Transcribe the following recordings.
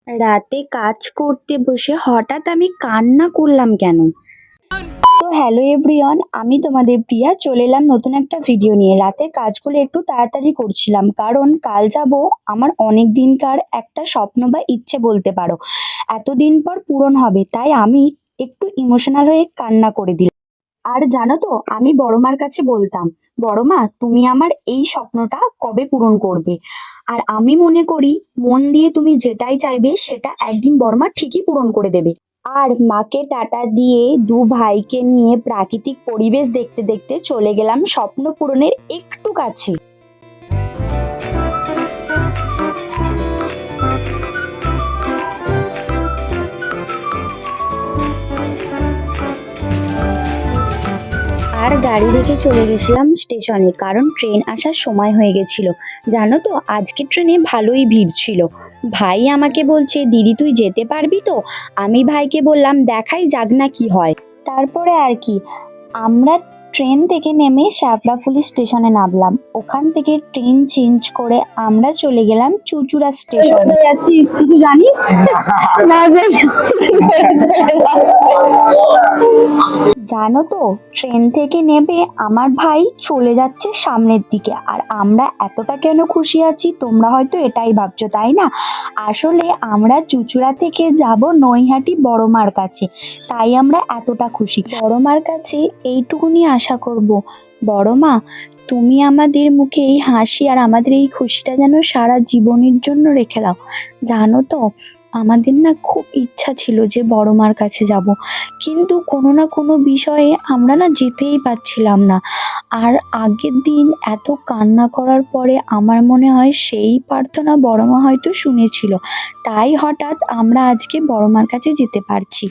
রাতে কাজ করতে বসে হঠাৎ আমি কান্না করলাম কেন? সো হ্যালো এভরিওয়ান, আমি তোমাদের প্রিয়া চলে এলাম নতুন একটা ভিডিও নিয়ে। রাতের কাজগুলো একটু তাড়াতাড়ি করছিলাম কারণ কাল যাব আমার অনেক দিনকার একটা স্বপ্ন বা ইচ্ছে বলতে পারো, এতদিন পর পূরণ হবে, তাই আমি একটু ইমোশনাল হয়ে কান্না করে দিলাম। আর জানো তো, আমি বড়মার কাছে বলতাম, বড়মা তুমি আমার এই স্বপ্নটা কবে পূরণ করবে? আর আমি মনে করি মন দিয়ে তুমি যেটাই চাইবে সেটা একদিন বড়মা ঠিকই পূরণ করে দেবে। আর মাকে টাটা দিয়ে দু ভাইকে নিয়ে প্রাকৃতিক পরিবেশ দেখতে দেখতে চলে গেলাম স্বপ্ন পূরণের একটু কাছে। আর গাড়ি রেখে চলে গেছিলাম স্টেশনে, কারণ ট্রেন আসার সময় হয়ে গেছিল। জানো তো, আজকে ট্রেনে ভালোই ভিড় ছিল। ভাই আমাকে বলছে, দিদি তুই যেতে পারবি তো? আমি ভাইকে বললাম দেখাই যাক না কি হয়। তারপরে আর কি, আমরা ট্রেন থেকে নেমে শ্যাপলাফুলি স্টেশনে নামলাম। ওখান থেকে ট্রেন চেঞ্জ করে আমরা চলে গেলাম চুঁচুড়া স্টেশনে। যাচ্ছিস কিছু জানিস না? জানো তো, ট্রেন থেকে নেমে আমার ভাই চলে যাচ্ছে সামনের দিকে, আর আমরা এতটা কেন খুশি আছি তোমরা হয়তো এটাই ভাবছো, তাই না? আসলে আমরা চুঁচুড়া থেকে যাব নৈহাটি বড়মার কাছে, তাই আমরা এতটা খুশি। বড়মার কাছে এইটুকুনি আশা করব, বড়মা তুমি আমাদের মুখে এই হাসি আর আমাদের এই খুশিটা যেন সারা জীবনের জন্য রেখে দাও। জানো তো, আমাদের না খুব ইচ্ছা ছিল যে বড়মার কাছে যাব, কিন্তু কোনো না কোনো বিষয়ে আমরা না যেতেই পারছিলাম না। আর আগের দিন এত কান্না করার পরে আমার মনে হয় সেই প্রার্থনা বড়মা হয়তো শুনেছিল, তাই হঠাৎ আমরা আজকে বড়মার কাছে যেতে পারছি।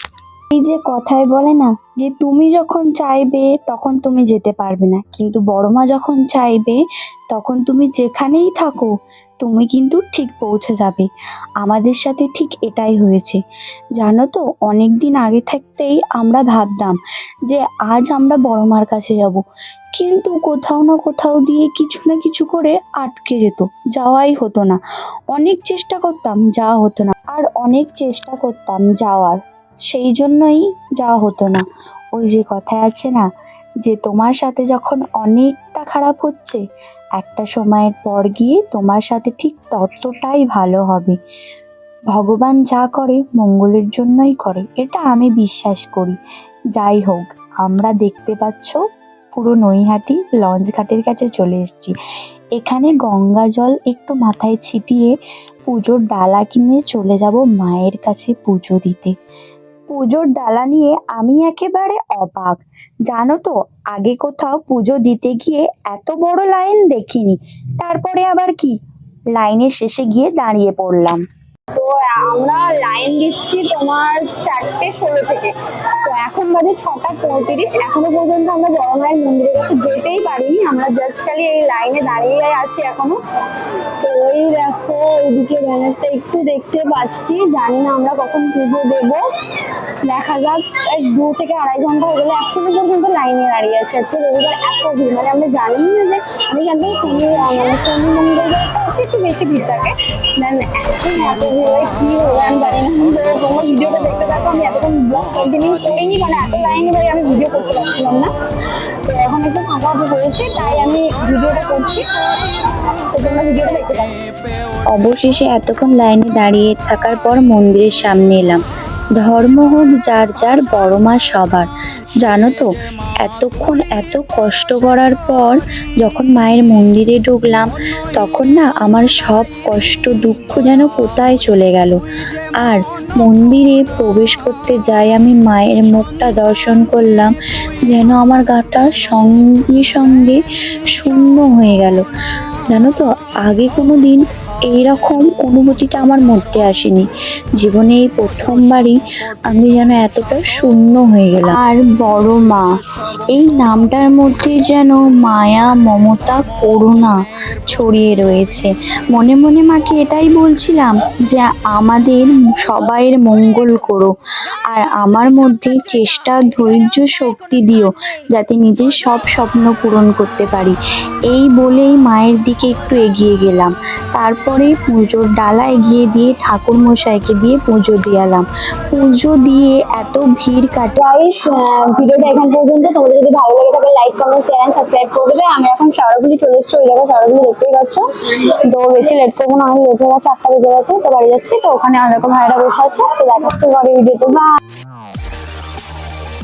এই যে কথায় বলে না, যে তুমি যখন চাইবে তখন তুমি যেতে পারবে না, কিন্তু বড়মা যখন চাইবে তখন তুমি যেখানেই থাকো তুমি কিন্তু ঠিক পৌঁছে যাবে। আমাদের সাথে ঠিক এটাই হয়েছে। জানো তো, অনেক দিন আগে থাকতেই আমরা ভাবতাম যে আজ আমরা বড়মার কাছে যাব, কিন্তু কোথাও না কোথাও দিয়ে কিছু না কিছু করে আটকে যেত, যাওয়াই হতো না। অনেক চেষ্টা করতাম, যাওয়া হতো না, আর অনেক চেষ্টা করতাম যাওয়ার, সেই জন্যই যাওয়া হতো না। ওই যে কথায় আছে না, যে তোমার সাথে যখন অনেকটা খারাপ হচ্ছে, একটা সময়ের পর গিয়ে তোমার সাথে ঠিক ততটাই ভালো হবে। ভগবান যা করে মঙ্গলের জন্যই করে, এটা আমি বিশ্বাস করি। যাই হোক, আমরা দেখতে পাচ্ছ পুরো নৈহাটি লঞ্চ ঘাটের কাছে চলে এসেছি। এখানে গঙ্গা জল একটু মাথায় ছিটিয়ে পুজোর ডালা কিনে চলে যাব মায়ের কাছে পুজো দিতে। পুজোর ডালা নিয়ে আমি একেবারে অবাক। জানো তো, আগে কোথাও পুজো দিতে গিয়ে এত বড় লাইন দেখিনি। তারপরে আবার কি, লাইনের শেষে গিয়ে দাঁড়িয়ে পড়লাম। তো আমরা লাইন দিচ্ছি তোমার 4:16 থেকে, তো এখন বাজে 6:35। এখনো পর্যন্ত আমরা বড় মায়ের মন্দিরের কাছে যেতেই পারিনি, আমরা জাস্ট খালি এই লাইনে দাঁড়িয়ে আছি এখনো। তো ওই দেখো, ওইদিকে ব্যানারটা একটু দেখতে পাচ্ছি, জানি না আমরা কখন পুজো দেবো, দেখা যাক। 2 থেকে 2.5 ঘন্টা হয়ে গেলে এখনো পর্যন্ত লাইনে দাঁড়িয়ে আছে। আজকে রবিবার এত ভিড়, মানে আমরা জানি না যে, আমি জানতাম শনি মন্দিরে হচ্ছে একটু বেশি ভিড় থাকে, দেন এখন এত ভিড় হয় কি হবে আমি জানি না। তো তোমরা ভিডিওটা দেখতে থাকো, আমি এতক্ষণ ব্লগ কন্টিনিউ করিনি, মানে এত লাইনে ভাই আমি ভিডিও করতে পারছিলাম না। তো এখন একটু ফাঁকা হয়েছে তাই আমি ভিডিওটা করছি, তো তোমরা ভিডিওটা দেখতে থাকো। অবশেষে এতক্ষণ লাইনে দাঁড়িয়ে থাকার পর মন্দিরের সামনে এলাম। ধর্ম হোক যার যার, বড় মা সবার। জানো তো, এতক্ষণ এত কষ্ট করার পর যখন মায়ের মন্দিরে ঢুকলাম, তখন না আমার সব কষ্ট দুঃখ যেন কোথায় চলে গেল। আর মন্দিরে প্রবেশ করতে যাই আমি মায়ের মুখটা দর্শন করলাম, যেন আমার গাটা সঙ্গে সঙ্গে শূন্য হয়ে গেল। জানো তো, আগে কোনো দিন এইরকম অনুভূতিটা আমার মধ্যে আসেনি। জীবনে এই প্রথমবারই আমি যেন এতটা শূন্য হয়ে গেলাম। আর বড় মা, এই নামটার মধ্যে যেন মায়া, মমতা, করুণা ছড়িয়ে রয়েছে। মনে মনে মাকে এটাই বলছিলাম যে আমাদের সবাইয়ের মঙ্গল করো। আর আর আমার মধ্যে চেষ্টা ধৈর্য শক্তি দিও যাতে নিজের সব স্বপ্ন পূরণ করতে পারি। এই বলেই মায়ের দিকে একটু এগিয়ে গেলাম। তারপরে পুজোর ডালা এগিয়ে দিয়ে ঠাকুর মশাইকে দিয়ে পুজো দিয়ালাম। পুজো দিয়ে এত ভিড় কাটে। গাইস, ভিডিওটা এখান পর্যন্ত। তোমাদের যদি ভালো লাগে তাহলে like comment share and subscribe করে দেবে। আমি এখন শেওড়াফুলি চলে এসেছি, ওই জায়গায় শেওড়াফুলি দেখতেই পাচ্ছ। তো বেশি লেট করবো না, আমি লেট হয়ে গেছে, 8টা বেজে গেছে, তো বাড়ি যাচ্ছি। তো ওখানে দেখো ভাইরা বসে আছে, তো দেখাচ্ছি পরে ভিডিওতে। বাই।